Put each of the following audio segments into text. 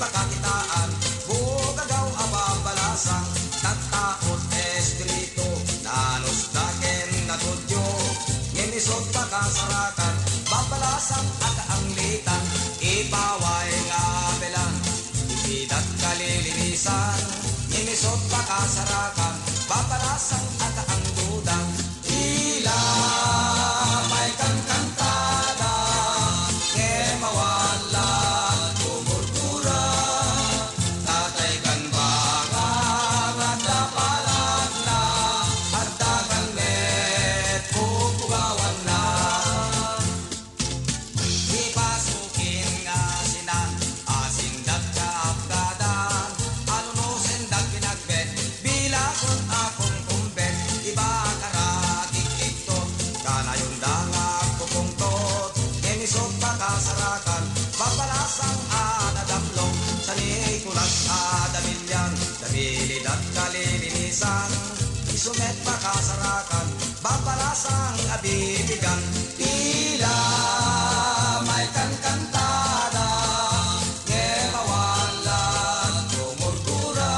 pakakitaan, bugagaw ababalasang, tataot espiritu, nanos daken na tudyo, nginisot pakasarakan, babalasang at anglitan, ipaway nga belan, ibidat kalilinisan, nginisot pakasarakan, babalasang at ang dudang, tila may kankantada, ngemawalan tumurtura, tatay kan bangang at dapalag na, at dagan met pupugawan na. Ipasukin nga sinan, asindat ka apgadan, anunusin dat pinagbet, bilagon akong kumbet, iba karatik ito, kanayon dangag pupungtot, emisot pakasarakan, babalasang adadamlong, sa nikulas adamilyan, dabilid at kalilinisan, isumet pakasarakan, babalasang abibigan, tila may kankantada, ngemawalan tumurtura,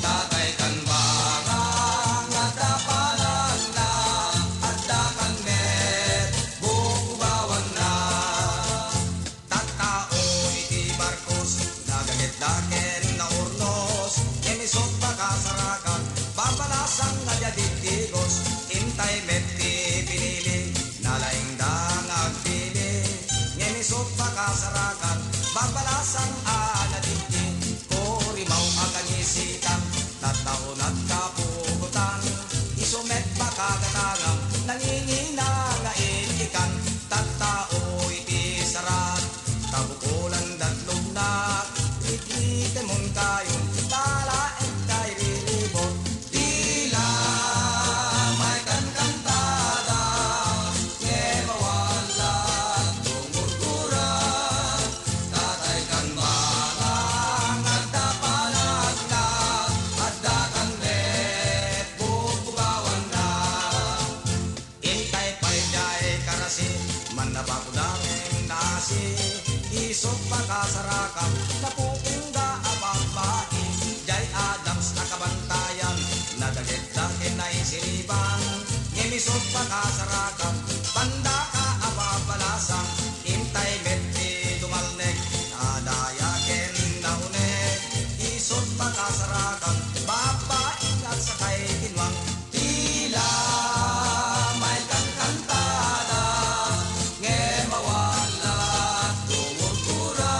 tatay kan bangang at dapalan na, at dakan met bukubawan na. Tattao iti barkos, nagagit-daken na urnos, emisot pakasarakan, babalasang nadyadigdigos, intay met ti pinili, nalaing dangag pili, ngemisot pakasarakan, babalasang anadigdig, korimaw agangisitan, tataon at kapugutan, isumet pakagatangang, nangingina nga itikan, tattao iti sarat, kabukulan datlog na, ikitemon kayong, talaeng kay rilibot, tila may kankantada, ngemawalan tumurtura, tatay kan bangang at dapalag na, at dakan met bubugawan na. Intay pa'y jay karasi, manabakudaming nasi, isot pakasarakan, napupungga ababai, jay Adams na kabantayan, nadagit-dakin na isiliban, ngemisot pakasarakan, pandaka ababalasang, intay meti dumalnek, nadayaken na unek, isot pakasarakan, babaing at sakay kinwang, tila may kankantada, ngemawalan tumurtura,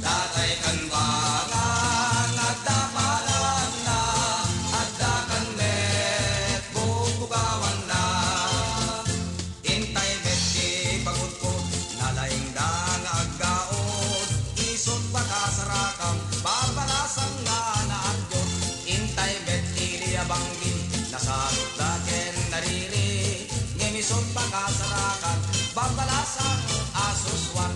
tatay kan bangang at dapalan na, at dakan met bubugawan na. Intay met ti pagudpod, nalaing dangag gaod, isot pakasarakan, babalasang nga naadyot, intay met ti liyabanggi, nasalot daken nariri, ngemisot pakasarakan, babalasang asuswan,